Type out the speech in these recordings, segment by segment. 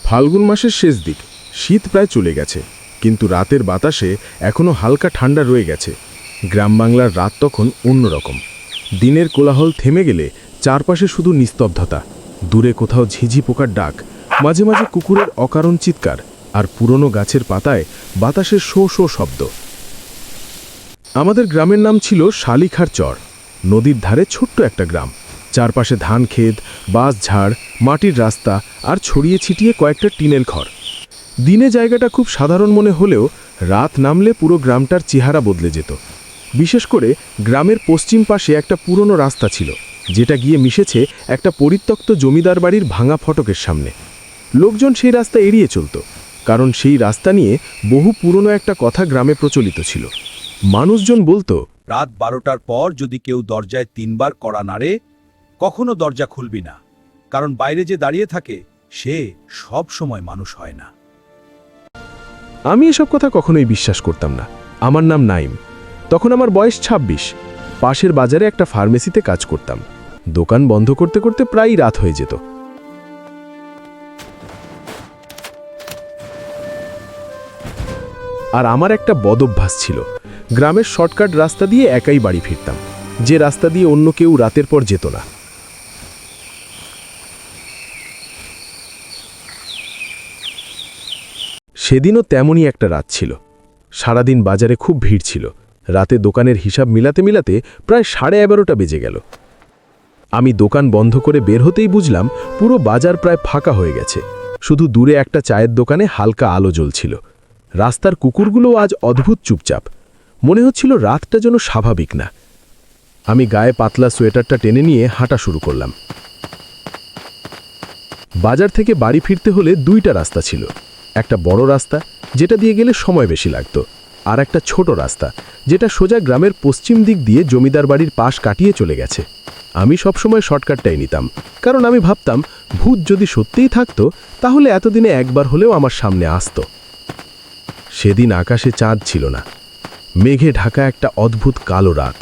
ফাল্গুন মাসের শেষ দিক, শীত প্রায় চলে গেছে, কিন্তু রাতের বাতাসে এখনও হালকা ঠান্ডা রয়ে গেছে। গ্রাম বাংলার রাত তখন অন্যরকম। দিনের কোলাহল থেমে গেলে চারপাশে শুধু নিস্তব্ধতা। দূরে কোথাও ঝিঝি পোকার ডাক, মাঝে মাঝে কুকুরের অকারণ চিৎকার, আর পুরনো গাছের পাতায় বাতাসের শো শো শব্দ। আমাদের গ্রামের নাম ছিল শালিখার চর। নদীর ধারে ছোট্ট একটা গ্রাম, চারপাশে ধান ক্ষেত, বাঁশঝাড়, মাটির রাস্তা আর ছড়িয়ে ছিটিয়ে কয়েকটা টিনের ঘর। দিনে জায়গাটা খুব সাধারণ মনে হলেও রাত নামলে পুরো গ্রামটার চেহারা বদলে যেত। বিশেষ করে গ্রামের পশ্চিম পাশে একটা পুরনো রাস্তা ছিল, যেটা গিয়ে মিশেছে একটা পরিত্যক্ত জমিদার বাড়ির ভাঙা ফটকের সামনে। লোকজন সেই রাস্তা এড়িয়ে চলত, কারণ সেই রাস্তা নিয়ে বহু পুরনো একটা কথা গ্রামে প্রচলিত ছিল। মানুষজন বলতো, রাত 12টার পর যদি কেউ দরজায় 3বার কড়া নাড়ে, কখনো দরজা খুলবি না, কারণ বাইরে যে দাঁড়িয়ে থাকে সে সব সময় মানুষ হয় না। আমি এসব কথা কখনোই বিশ্বাস করতাম না। আমার নাম নাইম। তখন আমার বয়স 26। পাশের বাজারে একটা ফার্মেসিতে কাজ করতাম। দোকান বন্ধ করতে করতে প্রায়ই রাত হয়ে যেত। আর আমার একটা বদভ্যাস ছিল, গ্রামের শর্টকাট রাস্তা দিয়ে একাই বাড়ি ফিরতাম, যে রাস্তা দিয়ে অন্য কেউ রাতের পর যেত না। সেদিনও তেমনই একটা রাত ছিল। সারাদিন বাজারে খুব ভিড় ছিল। রাতে দোকানের হিসাব মিলাতে মিলাতে প্রায় 11:30 বেজে গেল। আমি দোকান বন্ধ করে বের হতেই বুঝলাম পুরো বাজার প্রায় ফাঁকা হয়ে গেছে। শুধু দূরে একটা চায়ের দোকানে হালকা আলো জ্বলছিল। রাস্তার কুকুরগুলো আজ অদ্ভুত চুপচাপ। মনে হচ্ছিল রাতটা যেন স্বাভাবিক না। আমি গায়ে পাতলা সোয়েটারটা টেনে নিয়ে হাঁটা শুরু করলাম। বাজার থেকে বাড়ি ফিরতে হলে 2টা রাস্তা ছিল। একটা বড় রাস্তা, যেটা দিয়ে গেলে সময় বেশি লাগত, আর একটা ছোট রাস্তা, যেটা সোজা গ্রামের পশ্চিম দিক দিয়ে জমিদার বাড়ির পাশ কাটিয়ে চলে গেছে। আমি সবসময় শর্টকাটটাই নিতাম, কারণ আমি ভাবতাম ভূত যদি সত্যিই থাকতো তাহলে এতদিনে একবার হলেও আমার সামনে আসত। সেদিন আকাশে চাঁদ ছিল না, মেঘে ঢাকা একটা অদ্ভুত কালো রাত।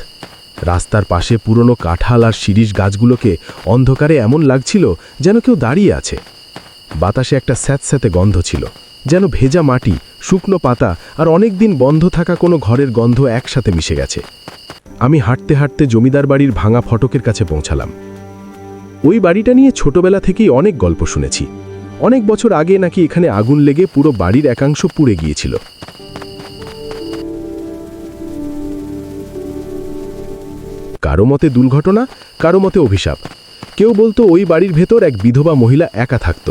রাস্তার পাশে পুরনো কাঁঠাল আর শিরীষ গাছগুলোকে অন্ধকারে এমন লাগছিল যেন কেউ দাঁড়িয়ে আছে। বাতাসে একটা স্যাঁতস্যাঁতে গন্ধ ছিল, যেন ভেজা মাটি, শুকনো পাতা আর অনেক দিন বন্ধ থাকা কোনো ঘরের গন্ধ একসাথে মিশে গেছে। আমি হাঁটতে হাঁটতে জমিদার বাড়ির ভাঙা ফটকের কাছে পৌঁছালাম। ওই বাড়িটা নিয়ে ছোটবেলা থেকেই অনেক গল্প শুনেছি। অনেক বছর আগে নাকি এখানে আগুন লেগে পুরো বাড়ির একাংশ পুড়ে গিয়েছিল। কারো মতে দুর্ঘটনা, কারো মতে অভিশাপ। কেউ বলতো ওই বাড়ির ভেতর এক বিধবা মহিলা একা থাকত,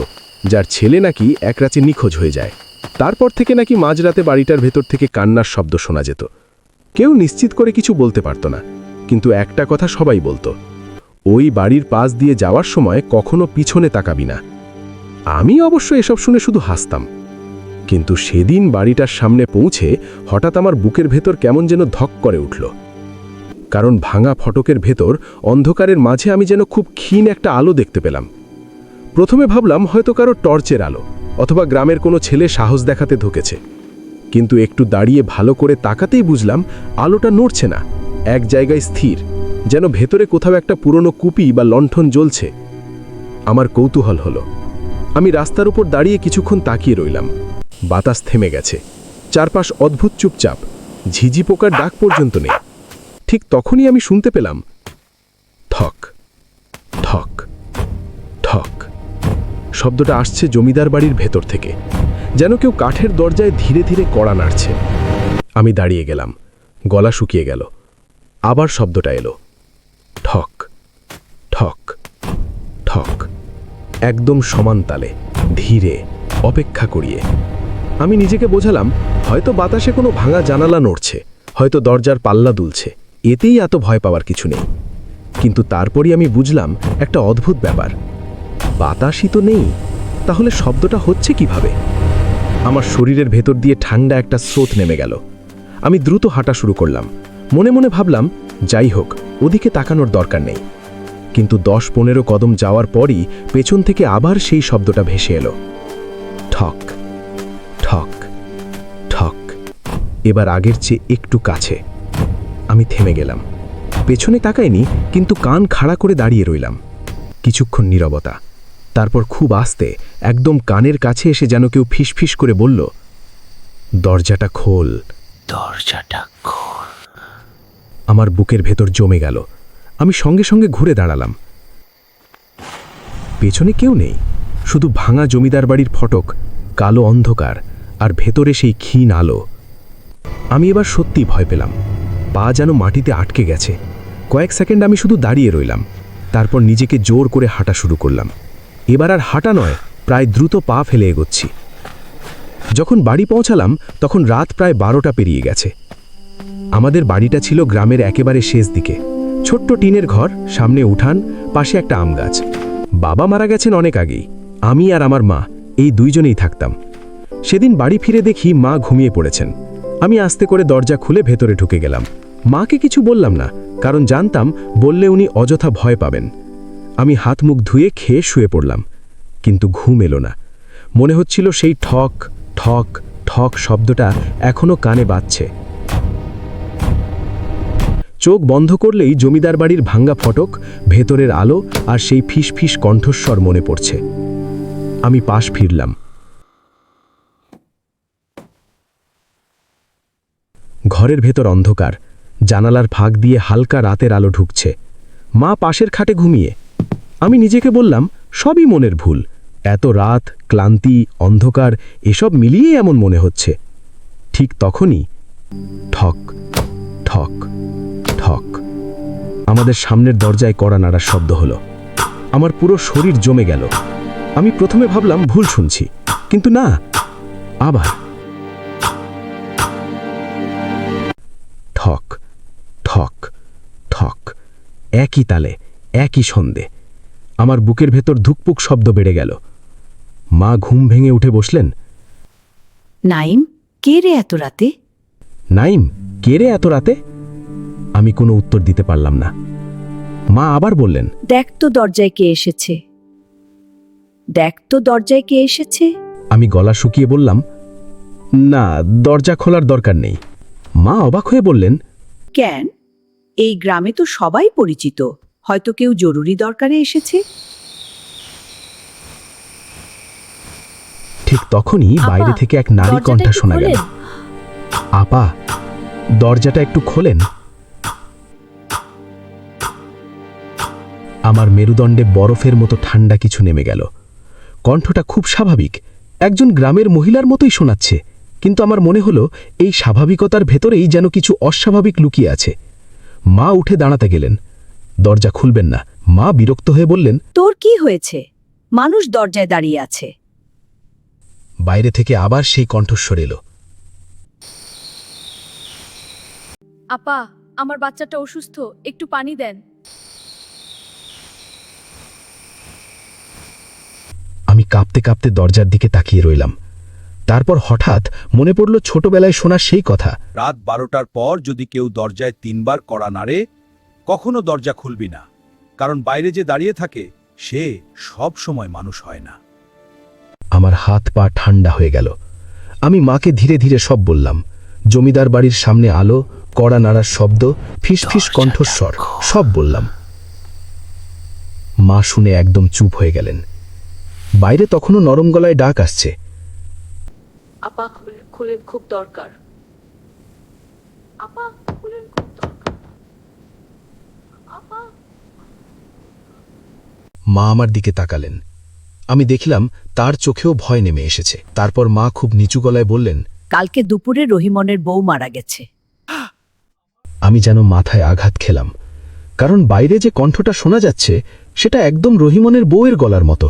যার ছেলে নাকি এক রাতে নিখোঁজ হয়ে যায়। তারপর থেকে নাকি মাঝরাতে বাড়িটার ভেতর থেকে কান্নার শব্দ শোনা যেত। কেউ নিশ্চিত করে কিছু বলতে পারত না, কিন্তু একটা কথা সবাই বলতো, ওই বাড়ির পাশ দিয়ে যাওয়ার সময় কখনো পিছনে তাকাবি না। আমি অবশ্য এসব শুনে শুধু হাসতাম। কিন্তু সেদিন বাড়িটার সামনে পৌঁছে হঠাৎ আমার বুকের ভেতর কেমন যেন ধক করে উঠল। কারণ ভাঙা ফটকের ভেতর অন্ধকারের মাঝে আমি যেন খুব ক্ষীণ একটা আলো দেখতে পেলাম। প্রথমে ভাবলাম হয়তো কারো টর্চের আলো, অথবা গ্রামের কোনো ছেলে সাহস দেখাতে ঢুকেছে। কিন্তু একটু দাঁড়িয়ে ভালো করে তাকাতেই বুঝলাম আলোটা নড়ছে না, এক জায়গায় স্থির, যেন ভেতরে কোথাও একটা পুরনো কুপি বা লণ্ঠন জ্বলছে। আমার কৌতূহল হলো। আমি রাস্তার উপর দাঁড়িয়ে কিছুক্ষণ তাকিয়ে রইলাম। বাতাস থেমে গেছে, চারপাশ অদ্ভুত চুপচাপ, ঝিঝি পোকার ডাক পর্যন্ত নেই। ঠিক তখনই আমি শুনতে পেলাম ঠক ঠক ঠক। শব্দটা আসছে জমিদার বাড়ির ভেতর থেকে, যেন কেউ কাঠের দরজায় ধীরে ধীরে কড়া নাড়ছে। আমি দাঁড়িয়ে গেলাম, গলা শুকিয়ে গেল। আবার শব্দটা এলো, ঠক ঠক ঠক, একদম সমান তালে, ধীরে, অপেক্ষা করিয়ে। আমি নিজেকে বোঝালাম হয়তো বাতাসে কোনো ভাঙা জানালা নড়ছে, হয়তো দরজার পাল্লা দুলছে, এতেই এত ভয় পাওয়ার কিছু নেই। কিন্তু তারপরই আমি বুঝলাম একটা অদ্ভুত ব্যাপার। বাতাসই তো নেই, তাহলে শব্দটা হচ্ছে কিভাবে? আমার শরীরের ভেতর দিয়ে ঠান্ডা একটা স্রোত নেমে গেল। আমি দ্রুত হাঁটা শুরু করলাম। মনে মনে ভাবলাম, যাই হোক, ওদিকে তাকানোর দরকার নেই। কিন্তু 10-15 কদম যাওয়ার পরই পেছন থেকে আবার সেই শব্দটা ভেসে এলো, ঠক ঠক ঠক। এবার আগের চেয়ে একটু কাছে। আমি থেমে গেলাম, পেছনে তাকাইনি, কিন্তু কান খাড়া করে দাঁড়িয়ে রইলাম। কিছুক্ষণ নীরবতা, তারপর খুব আস্তে একদম কানের কাছে এসে যেন কেউ ফিসফিস করে বলল, দরজাটা খোল। দরজাটা খোল। আমার বুকের ভেতর জমে গেল। আমি সঙ্গে সঙ্গে ঘুরে দাঁড়ালাম। পেছনে কেউ নেই, শুধু ভাঙা জমিদার বাড়ির ফটক, কালো অন্ধকার আর ভেতরে সেই ক্ষীণ আলো। আমি এবার সত্যি ভয় পেলাম। পা যেন মাটিতে আটকে গেছে। কয়েক সেকেন্ড আমি শুধু দাঁড়িয়ে রইলাম। তারপর নিজেকে জোর করে হাঁটা শুরু করলাম। এবার আর হাঁটা নয়, প্রায় দ্রুত পা ফেলে এগোচ্ছি। যখন বাড়ি পৌঁছালাম তখন রাত প্রায় 12টা পেরিয়ে গেছে। আমাদের বাড়িটা ছিল গ্রামের একেবারে শেষ দিকে। ছোট্ট টিনের ঘর, সামনে উঠান, পাশে একটা আম গাছ। বাবা মারা গেছেন অনেক আগেই। আমি আর আমার মা এই দুইজনেই থাকতাম। সেদিন বাড়ি ফিরে দেখি মা ঘুমিয়ে পড়েছেন। আমি আস্তে করে দরজা খুলে ভেতরে ঢুকে গেলাম। মাকে কিছু বললাম না, কারণ জানতাম বললে উনি অযথা ভয় পাবেন। আমি হাত মুখ ধুয়ে খেয়ে শুয়ে পড়লাম, কিন্তু ঘুম এলো না। মনে হচ্ছিল সেই ঠক ঠক ঠক শব্দটা এখনো কানে বাজছে। চোখ বন্ধ করলেই জমিদার বাড়ির ভাঙ্গা ফটক, ভেতরের আলো আর সেই ফিসফিস কণ্ঠস্বর মনে পড়ছে। আমি পাশ ফিরলাম। ঘরের ভেতর অন্ধকার, জানালার ফাঁক দিয়ে হালকা রাতের আলো ঢুকছে। মা পাশের খাটে ঘুমিয়ে। আমি নিজেকে বললাম, সবই মনের ভুল। এত রাত, ক্লান্তি, অন্ধকার এসব মিলিয়ে এমন মনে হচ্ছে। ঠিক তখনই ঠক ঠক ঠক আমাদের সামনের দরজায় কড়া নাড়ার শব্দ হলো। আমার পুরো শরীর জমে গেল। আমি প্রথমে ভাবলাম ভুল শুনছি, কিন্তু না, আবার ঠক ঠক ঠক, একই তালে, একই ছন্দে। আমার বুকের ভেতর ধুকপুক শব্দ বেড়ে গেল। মা ঘুম ভেঙে উঠে বসলেন। নাইম, কে রে এত রাতে? নাইম, কে রে এত রাতে? আমি কোনো উত্তর দিতে পারলাম না। মা আবার বললেন, দেখ তো দরজায় কে এসেছে, দেখ তো দরজায় কে এসেছে। আমি গলা শুকিয়ে বললাম, না, দরজা খোলার দরকার নেই। মা অবাক হয়ে বললেন, কেন? এই গ্রামে তো সবাই পরিচিত, হয়তো কেউ জরুরি দরকারে এসেছে। ঠিক তখনই বাইরে থেকে এক নারী কণ্ঠ শোনা গেল। আপা, দরজাটা একটু খোলেন। আমার মেরুদণ্ডে বরফের মতো ঠান্ডা কিছু নেমে গেল। কণ্ঠটা খুব স্বাভাবিক, একজন গ্রামের মহিলার মতোই শোনাচ্ছে, কিন্তু আমার মনে হলো এই স্বাভাবিকতার ভেতরেই যেন কিছু অস্বাভাবিক লুকিয়ে আছে। মা উঠে দাঁড়াতে গেলেন। দরজা খুলবেন না। মা বিরক্ত হয়ে বললেন, তোর কি হয়েছে? মানুষ দরজায় দাঁড়িয়ে আছে। বাইরে থেকে আবার সেই কণ্ঠস্বর এলো। আপা, আমার বাচ্চাটা অসুস্থ, একটু পানি দেন। আমি কাঁপতে কাঁপতে দরজার দিকে তাকিয়ে রইলাম। তারপর হঠাৎ মনে পড়ল ছোটবেলায় শোনা সেই কথা। রাত 12টার পর যদি কেউ দরজায় 3বার কড়া নাড়ে, কখনো দরজা খুলবি না, কারণ বাইরে যে দাঁড়িয়ে থাকে সে সব সময় মানুষ হয় না। আমার হাত পা ঠান্ডা হয়ে গেল। আমি মাকে ধীরে ধীরে সব বললাম। জমিদার বাড়ির সামনে আলো, কড়া নাড়ার শব্দ, ফিসফিস কণ্ঠস্বর, সব বললাম। মা শুনে একদম চুপ হয়ে গেলেন। বাইরে তখনও নরম গলায় ডাক আসছে, আপা, খুলেন, খুব দরকার। আপা, খুলেন, খুব দরকার। আপা। মা আমার দিকে তাকালেন। আমি দেখলাম তার চোখেও ভয় নেমে এসেছে। তারপর মা খুব নিচু গলায় বললেন, কালকে দুপুরে রহিমনের বউ মারা গেছে। আমি যেন মাথায় আঘাত খেলাম, কারণ বাইরে যে কণ্ঠটা শোনা যাচ্ছে সেটা একদম রহিমনের বউয়ের গলার মতো।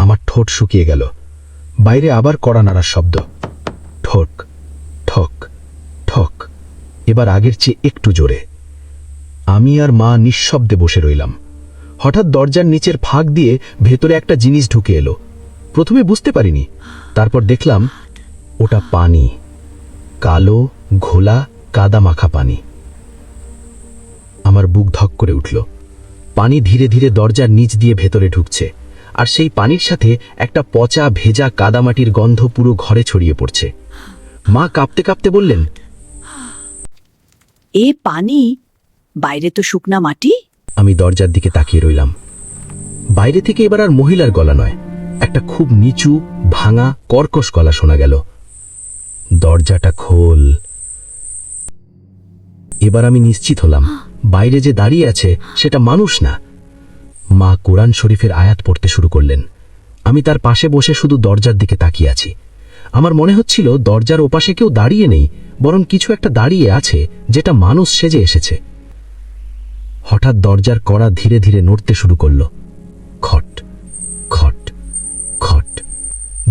আমার ঠোঁট শুকিয়ে গেল। বাইরে আবার কড়া নাড়ার শব্দ, ঠক ঠক ঠক, এবার আগের চেয়ে একটু জোরে। আমি আর মা নিঃশব্দে বসে রইলাম। হঠাৎ দরজার নিচের ফাঁক দিয়ে ভেতরে একটা জিনিস ঢুকে এলো। প্রথমে বুঝতে পারিনি, তারপর দেখলাম ওটা পানি, কালো ঘোলা কাদা মাখা পানি। আমার বুক ধক করে উঠল। পানি ধীরে ধীরে দরজার নিচ দিয়ে ভেতরে ঢুকছে, আর সেই পানির সাথে একটা পচা ভেজা কাদামাটির গন্ধ পুরো ঘরে ছড়িয়ে পড়ছে। মা কাঁপতে কাঁপতে বললেন, এ পানি? বাইরে তো শুকনা মাটি। আমি দরজার দিকে তাকিয়ে রইলাম। বাইরে থেকে এবার আর মহিলার গলা নয়, একটা খুব নিচু ভাঙা কর্কশ গলা শোনা গেল, দরজাটা খোল। এবার আমি নিশ্চিত হলাম বাইরে যে দাঁড়িয়ে আছে সেটা মানুষ না। মা কোরআন শরীফের আয়াত পড়তে শুরু করলেন। আমি তার পাশে বসে শুধু দরজার দিকে তাকিয়ে আছি। আমার মনে হচ্ছিল দরজার ওপাশে কেউ দাঁড়িয়ে নেই, বরং কিছু একটা দাঁড়িয়ে আছে যেটা মানুষ সেজে এসেছে। হঠাৎ দরজার কড়া ধীরে ধীরে নড়তে শুরু করল, খট খট খট,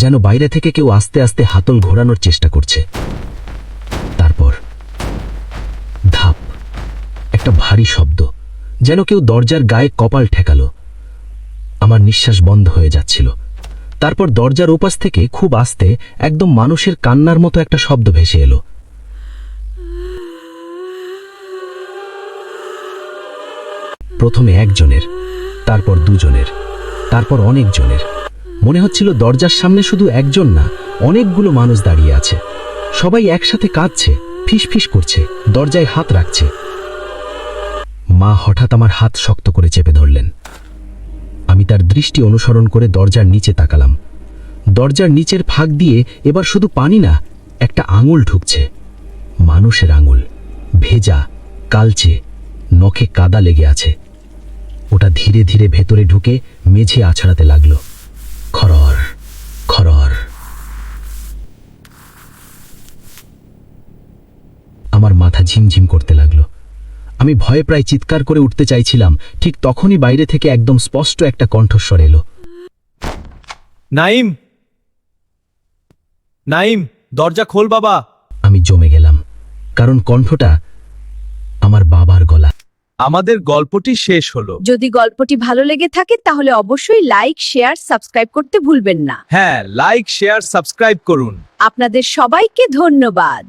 যেন বাইরে থেকে কেউ আস্তে আস্তে হাতল ঘোরানোর চেষ্টা করছে। তারপর ধাপ, একটা ভারী শব্দ, যেন কেউ দরজার গায়ে কপাল ঠেকালো। আমার নিঃশ্বাস বন্ধ হয়ে যাচ্ছিল। তারপর দরজার ওপাশ থেকে খুব আস্তে একদম মানুষের কান্নার মতো একটা শব্দ ভেসে এলো। প্রথমে একজনের, তারপর দুজনের, তারপর অনেকজনের। মনে হচ্ছিল দরজার সামনে শুধু একজন না, অনেকগুলো মানুষ দাঁড়িয়ে আছে। সবাই একসাথে কাঁদছে, ফিসফিস করছে, দরজায় হাত রাখছে। মা হঠাৎ আমার হাত শক্ত করে চেপে ধরলেন। আমি তার দৃষ্টি অনুসরণ করে দরজার নিচে তাকালাম। দরজার নিচের ফাঁক দিয়ে এবার শুধু পানি না, একটা আঙুল ঢুকছে, মানুষের আঙুল, ভেজা, কালচে, নখে কাদা লেগে আছে। ওটা ধীরে ধীরে ভেতরে ঢুকে মেঝে আছড়াতে লাগলো, খরর খরর। আমার মাথা ঝিমঝিম করতে লাগলো। আমি ভয়ে প্রায় চিৎকার করে উঠতে চাইছিলাম, ঠিক তখনই বাইরে থেকে একদম স্পষ্ট একটা কণ্ঠস্বর এলো, নাইম, নাইম, দরজা খোল বাবা। আমি জমে গেলাম, কারণ কণ্ঠটা আমার বাবার গলা। আমাদের গল্পটি শেষ হলো। যদি গল্পটি ভালো লেগে থাকে তাহলে অবশ্যই লাইক, শেয়ার, সাবস্ক্রাইব করতে ভুলবেন না। হ্যাঁ, লাইক, শেয়ার, সাবস্ক্রাইব করুন। আপনাদের সবাইকে ধন্যবাদ।